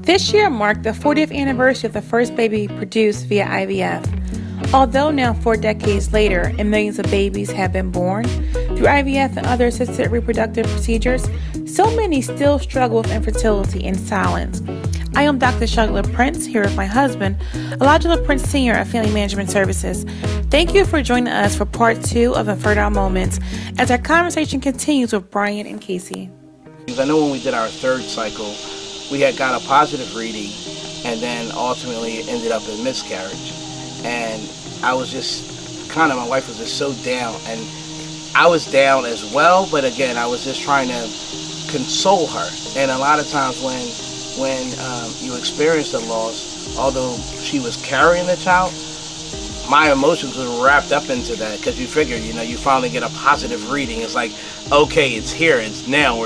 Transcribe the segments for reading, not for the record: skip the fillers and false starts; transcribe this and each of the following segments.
This year marked the 40th anniversary of the first baby produced via IVF. Although now 4 decades later and millions of babies have been born through IVF and other assisted reproductive procedures, so many still struggle with infertility in silence. I am Dr. Shugla Prince, here with my husband, Elijah Prince Sr. of Family Management Services. Thank you for joining us for part 2 of Infertile Moments as our conversation continues with Brian and Casey. I know when we did our 3rd cycle, we had got a positive reading, and then ultimately it ended up in miscarriage. And I was just my wife was just so down, and I was down as well, but again, I was just trying to console her. And a lot of times when you experience the loss, although she was carrying the child, my emotions were wrapped up into that, because you figure, you finally get a positive reading. It's like, okay, it's here, it's now,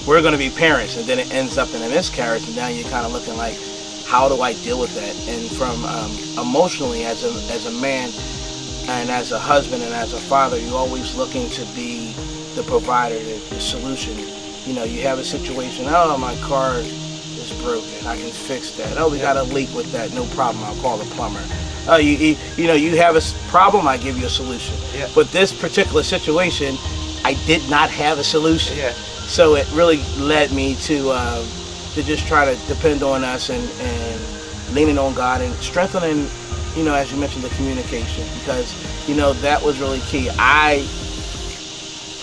we're going to be parents, and then it ends up in a miscarriage, and now you're kind of looking like, how do I deal with that? And from emotionally, as a man, and as a husband, and as a father, you're always looking to be the provider, the solution. You have a situation, oh, my car is broken, I can fix that. Oh, we got a leak with that, no problem, I'll call the plumber. Oh, you have a problem, I give you a solution. Yeah. But this particular situation, I did not have a solution. Yeah. So it really led me to just try to depend on us and leaning on God and strengthening, as you mentioned, the communication, because, that was really key. I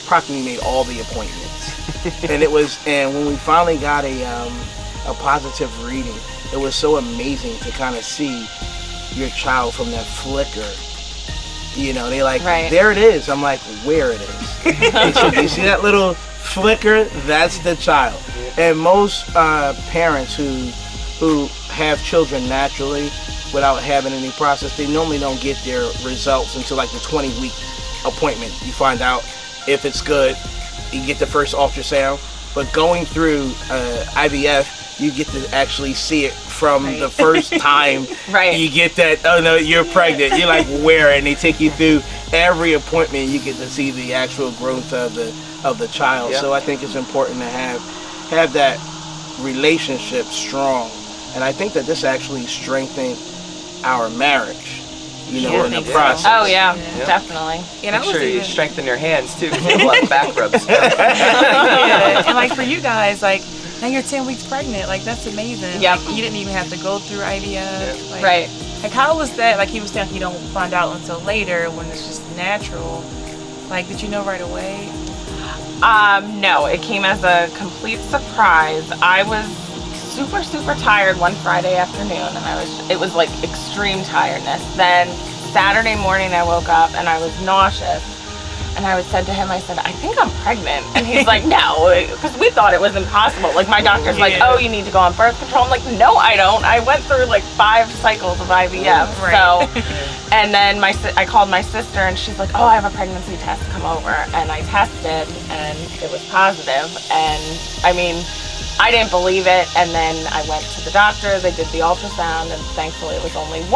practically made all the appointments. and when we finally got a positive reading, it was so amazing to kind of see your child from that flicker. They like, right. There it is. I'm like, where it is? And so you see that little flicker? That's the child. Yeah. And most parents who have children naturally without having any process, they normally don't get their results until like the 20-week appointment. You find out if it's good, you get the first ultrasound. But going through IVF, you get to actually see it from right. The first time. Right. You get that, oh no, you're pregnant. You're like, where? And they take you through every appointment. You get to see the actual growth of the child. Yep. So I think it's important to have that relationship strong. And I think that this actually strengthened our marriage, in the process. Oh yeah, definitely. Make sure you strengthen your hands too, because you have a lot of back rubs. Yeah. And like for you guys, like now you're 10 weeks pregnant, like that's amazing. Yeah. Like, you didn't even have to go through IVF. Yeah. Like, right. Like how was that? Like he was saying you don't find out until later when it's just natural. Like did you know right away? No, it came as a complete surprise. I was super tired one Friday afternoon, and it was like extreme tiredness. Then Saturday morning I woke up and I was nauseous, and I said to him, I think I'm pregnant. And he's like, no, because we thought it was impossible. Like my doctor's like, oh, you need to go on birth control. I'm like, no, I don't. I went through like 5 cycles of IVF. Right. So, and then I called my sister, and she's like, oh, I have a pregnancy test, come over. And I tested, and it was positive. And I mean, I didn't believe it, and then I went to the doctor, they did the ultrasound, and thankfully it was only 1,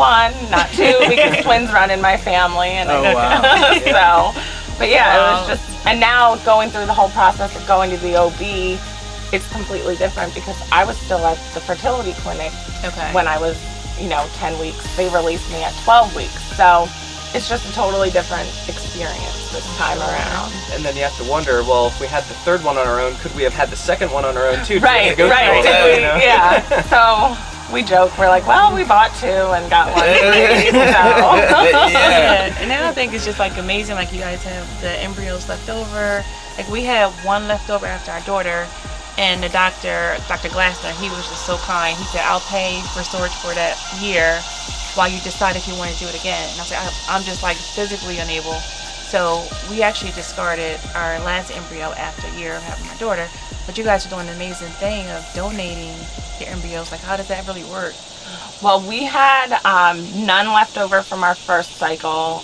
not 2, because twins run in my family. And wow. So, but yeah, It was just, and now going through the whole process of going to the OB, it's completely different, because I was still at the fertility clinic when I was, 10 weeks. They released me at 12 weeks, so it's just a totally different experience this time around. And then you have to wonder, well, if we had the 3rd one on our own, could we have had the 2nd one on our own too? Right. Yeah. So we joke, we're like, well, we bought 2 and got 1 free. Yeah. And now I think it's just like amazing, like you guys have the embryos left over. Like we had 1 left over after our daughter, and the Dr. Glassner, he was just so kind. He said, I'll pay for storage for that year while you decide if you want to do it again. And I was like, I'm just like physically unable. So we actually discarded our last embryo after a year of having my daughter. But you guys are doing an amazing thing of donating your embryos. Like how does that really work? Well, we had none left over from our first cycle,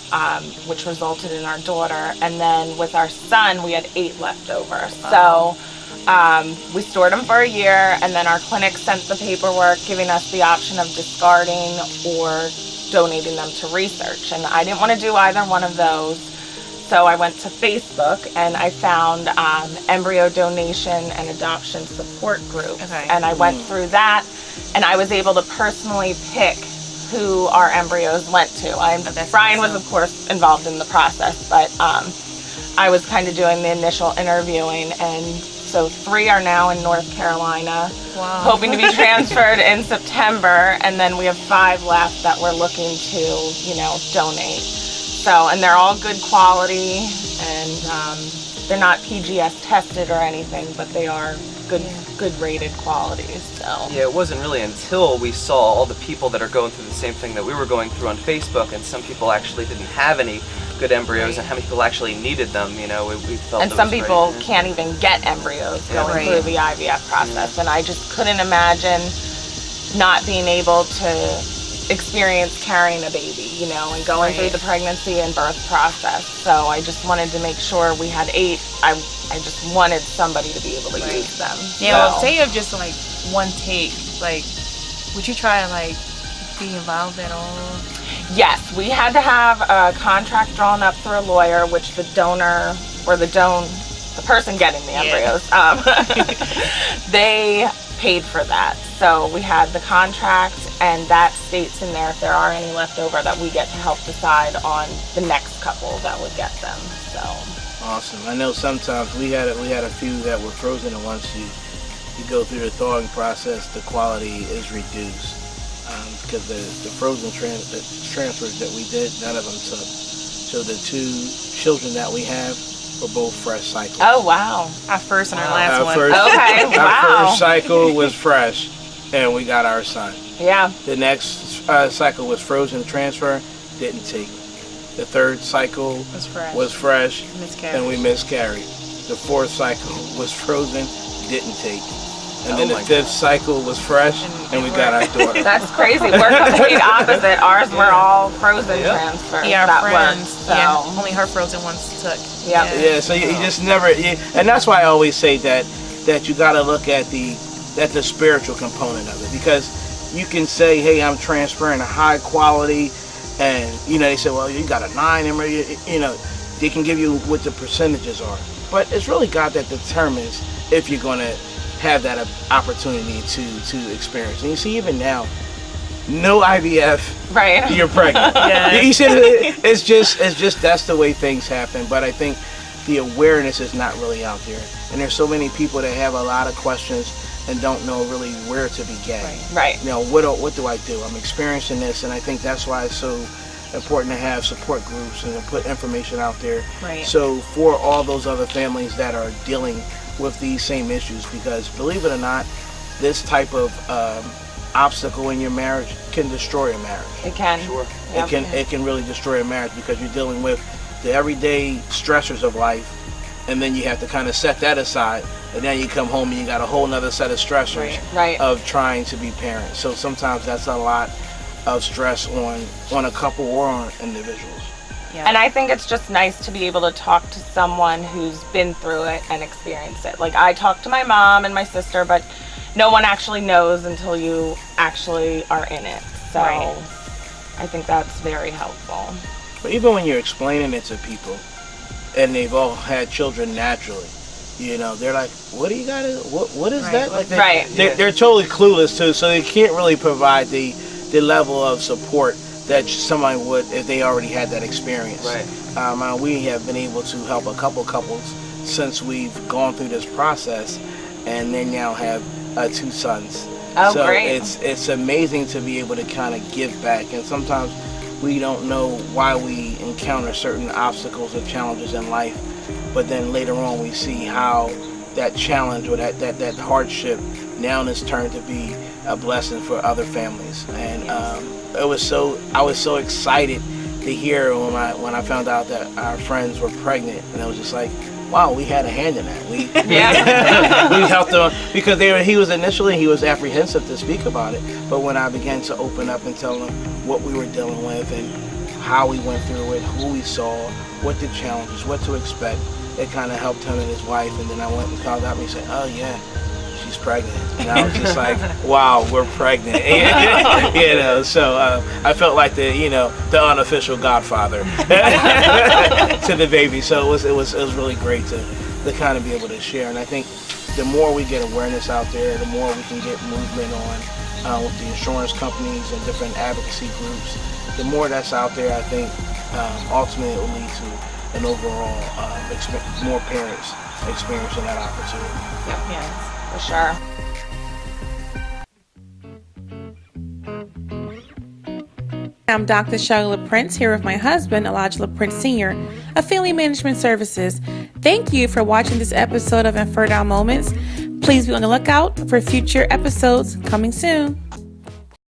which resulted in our daughter. And then with our son, we had 8 left over. So we stored them for a year, and then our clinic sent the paperwork giving us the option of discarding or donating them to research. And I didn't want to do either one of those. So I went to Facebook and I found embryo donation and adoption support group. Okay. And I went through that, and I was able to personally pick who our embryos went to. Brian was, of course, involved in the process, but I was kind of doing the initial interviewing, and so 3 are now in North Carolina, Wow. hoping to be transferred in September, and then we have 5 left that we're looking to, donate. So, and they're all good quality, and they're not PGS tested or anything, but they are good rated qualities. So Yeah, it wasn't really until we saw all the people that are going through the same thing that we were going through on Facebook, and some people actually didn't have any good embryos, and how many people actually needed them. We felt. and some people can't even get embryos going Right. through the IVF process, and I just couldn't imagine not being able to experience carrying a baby, and going through the pregnancy and birth process. So I just wanted to make sure we had 8. I just wanted somebody to be able to use them. Yeah, So- well, say of just like one take, like, would you try to like be involved at all? Yes, we had to have a contract drawn up through a lawyer, which the donor or the person getting the embryos, they paid for that. So we had the contract, and that states in there if there are any left over that we get to help decide on the next couple that would get them. So Awesome. I know sometimes we had a few that were frozen, and once you go through the thawing process, the quality is reduced because the frozen transfers that we did, none of them took. So the 2 children that we have were both fresh cycles. oh wow, Our first and our last Our one. first- okay, Our wow, first cycle was fresh, and we got our son. yeah, The next cycle was frozen transfer, didn't take. The 3rd cycle was fresh. and Miscarriage. we miscarried. The 4th cycle was frozen, didn't take. And then the my 5th cycle was fresh, and we got our daughter. that's crazy. We're complete opposite. Ours were all frozen transfers. Yeah, that our friends. worked. So Yeah, only her frozen ones took. Yeah. Yeah, so you just never, and that's why I always say that you got to look at the spiritual component of it, because you can say, hey, I'm transferring a high quality, and they say, well, you got a 9, and they can give you what the percentages are, but it's really God that determines if you're going to have that opportunity to experience. And you see, even now, no IVF, right. you're pregnant. Yeah. You see, it's just that's the way things happen. But I think the awareness is not really out there, and there's so many people that have a lot of questions and don't know really where to begin. Right. What do I do? I'm experiencing this, and I think that's why it's so important to have support groups and to put information out there. Right. So for all those other families that are dealing with these same issues, because believe it or not, this type of obstacle in your marriage can destroy a marriage. It can. Sure. Yep. It can really destroy a marriage, because you're dealing with the everyday stressors of life, and then you have to kind of set that aside, and then you come home and you got a whole nother set of stressors Right. of trying to be parents. So sometimes that's a lot of stress on a couple or on individuals. Yeah. And I think it's just nice to be able to talk to someone who's been through it and experienced it. Like, I talk to my mom and my sister, but no one actually knows until you actually are in it. So Right. I think that's very helpful. But even when you're explaining it to people, and they've all had children naturally, they're like, what do you got to, what is Right. that? Like Right. They're totally clueless too, so they can't really provide the level of support that somebody would if they already had that experience. Right. We have been able to help a couple couples since we've gone through this process, and they now have 2 sons. Oh, So great. it's amazing to be able to kind of give back, and sometimes we don't know why we encounter certain obstacles or challenges in life, but then later on we see how that challenge or that hardship now is turned to be a blessing for other families. And I was so excited to hear when I found out that our friends were pregnant, and I was just like, wow, we had a hand in that. We helped them, because he was apprehensive to speak about it, but when I began to open up and tell him what we were dealing with and how we went through it, who we saw, what the challenges, what to expect, it kind of helped him and his wife. And then I went and found out, and he said, oh yeah, she's pregnant. And I was just like, wow, we're pregnant. So I felt like the unofficial godfather to the baby. So it was really great to kind of be able to share. And I think the more we get awareness out there, the more we can get movement on with the insurance companies and different advocacy groups. The more that's out there, I think ultimately it will lead to an overall more parents experiencing that opportunity. Yes, for sure. I'm Dr. Charlotte Prince here with my husband, Elijah Prince Sr. of Family Management Services. Thank you for watching this episode of Infertile Moments. Please be on the lookout for future episodes coming soon.